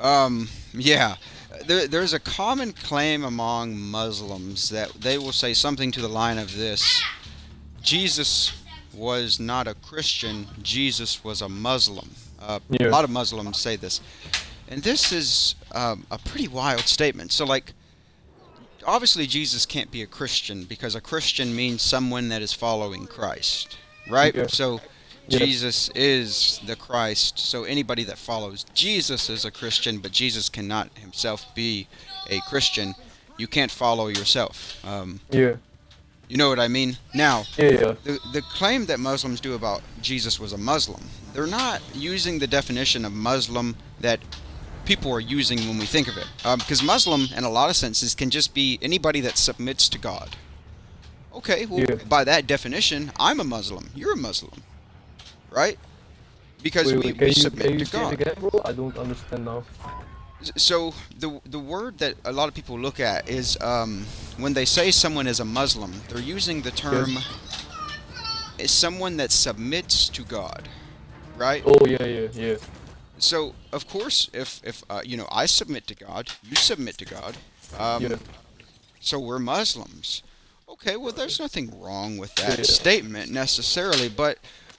Yeah. There's a common claim among Muslims that they will say something to the line of this: Jesus was not a Christian, Jesus was a Muslim. A Yeah, lot of Muslims say this. And this is a pretty wild statement. So, like, obviously, Jesus can't be a Christian because a Christian means someone that is following Christ, right? yeah, So, yeah. Jesus is the Christ. So, anybody that follows Jesus is a Christian, but Jesus cannot himself be a Christian. You can't follow yourself. Yeah, You know what I mean? Now, yeah, yeah, the claim that Muslims do about Jesus was a Muslim, they're not using the definition of Muslim that people are using when we think of it. Because Muslim, in a lot of senses, can just be anybody that submits to God. Okay, well, yeah. by that definition, I'm a Muslim. You're a Muslim, right? Because Wait, we, wait. we Can submit you to say it God. again, bro? I don't understand now. So the word that a lot of people look at is when they say someone is a Muslim, they're using the Yeah. term is someone that submits to God, right? Oh, yeah, yeah, yeah, So of course, if I submit to God, you submit to God, um, yeah, so we're Muslims. Okay, well, there's nothing wrong with yeah, that yeah, statement necessarily, but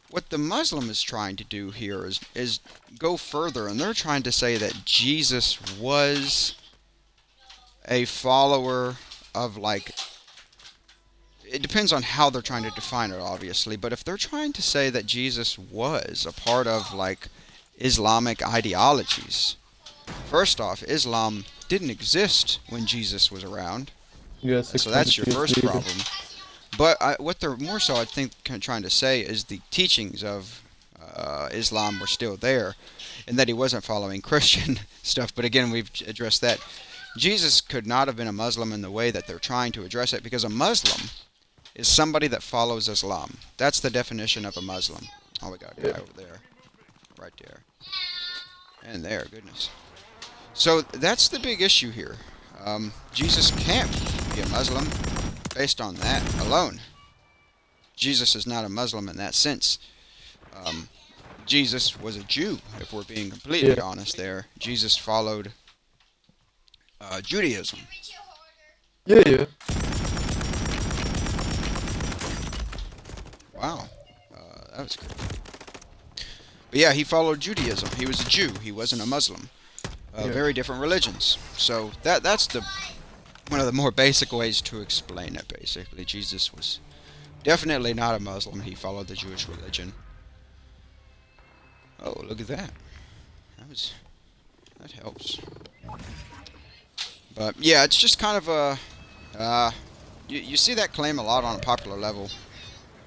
what the Muslim is trying to do here is go further, and they're trying to say that Jesus was a follower of, like, it depends on how they're trying to define it, obviously, but if they're trying to say that Jesus was a part of, like, Islamic ideologies, first off, Islam didn't exist when Jesus was around, yeah. so 600 that's your years first later. problem. But what they're more so, I think, trying to say is the teachings of Islam were still there, and that he wasn't following Christian stuff. But again, we've addressed that. Jesus could not have been a Muslim in the way that they're trying to address it, because a Muslim is somebody that follows Islam. That's the definition of a Muslim. Oh, we got a Yeah, guy over there, right there, and there. Goodness. So that's the big issue here. Jesus can't be a Muslim based on that alone. Jesus is not a Muslim in that sense. Um, Jesus was a Jew, if we're being completely yeah. honest there. Jesus followed Judaism. Yeah, yeah. Wow, that was good. But yeah, he followed Judaism. He was a Jew. He wasn't a Muslim. Yeah. Very different religions. So that's the one of the more basic ways to explain it. Basically, Jesus was definitely not a Muslim. He followed the Jewish religion. Oh, look at that. That helps. But yeah, it's just kind of a you see that claim a lot on a popular level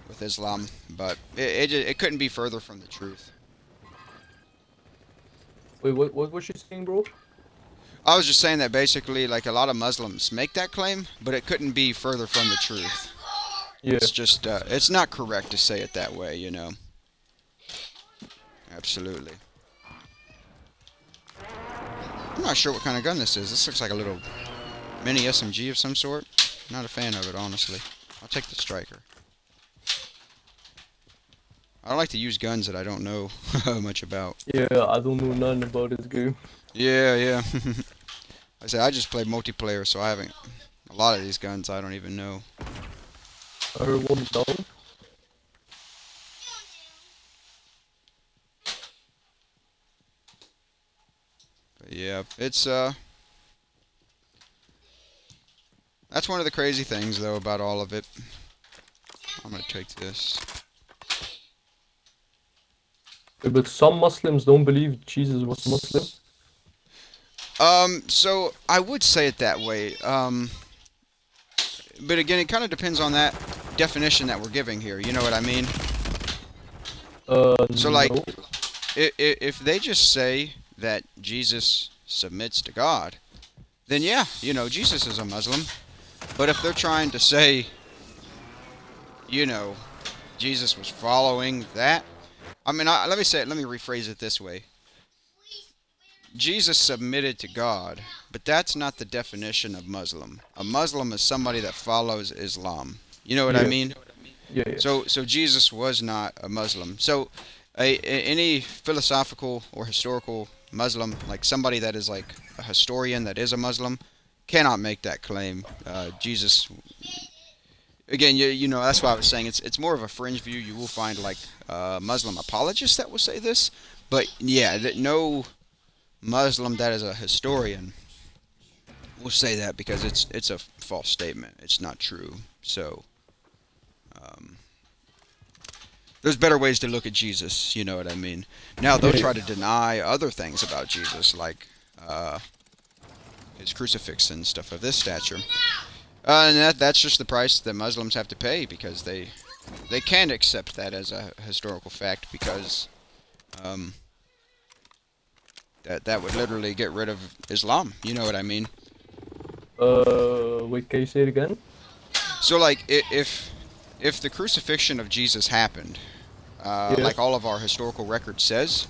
with Islam, but it couldn't be further from the truth. Wait, what was you saying, bro? I was just saying that basically, like, a lot of Muslims make that claim, but it couldn't be further from the truth. Yeah. It's just it's not correct to say it that way. Absolutely. I'm not sure what kind of gun this is. This looks like a little mini SMG of some sort. Not a fan of it, honestly. I'll take the striker. I don't like to use guns that I don't know much about. Yeah, I don't know nothing about this game. Yeah, yeah. I say I just play multiplayer, so I haven't. A lot of these guns I don't even know. I heard one down. But yeah, it's that's one of the crazy things though about all of it. I'm gonna take this. But some Muslims don't believe Jesus was Muslim. So I would say it that way. But again, it kind of depends on that definition that we're giving here. You know what I mean? So like, No. if they just say that Jesus submits to God, then yeah, Jesus is a Muslim. But if they're trying to say, you know, Jesus was following that, I mean, let me rephrase it this way. Jesus submitted to God, but that's not the definition of Muslim. A Muslim is somebody that follows Islam. You know what I Yeah, mean? yeah, yeah, So Jesus was not a Muslim. So any philosophical or historical Muslim, like somebody that is like a historian that is a Muslim, cannot make that claim. Jesus, again, you know, that's why I was saying it's more of a fringe view. You will find like Muslim apologists that will say this, but yeah, no Muslim that is a historian will say that because it's a false statement. It's not true. So um, there's better ways to look at Jesus. You know what I mean? Now they'll Yeah. try to deny other things about Jesus, like his crucifix and stuff of this stature. And that's just the price that Muslims have to pay because they can't accept that as a historical fact because um, that would literally get rid of Islam. You know what I mean? Wait, can you say it again? So like if the crucifixion of Jesus happened, Yeah. like all of our historical record says,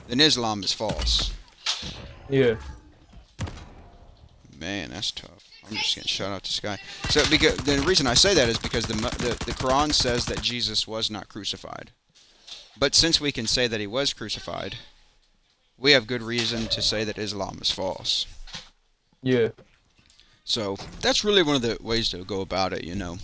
then Islam is false. Yeah. Man, that's tough. I'm just getting shut out to Sky. So because the reason I say that is because the Quran says that Jesus was not crucified. But since we can say that he was crucified, we have good reason to say that Islam is false. Yeah. So that's really one of the ways to go about it, you know.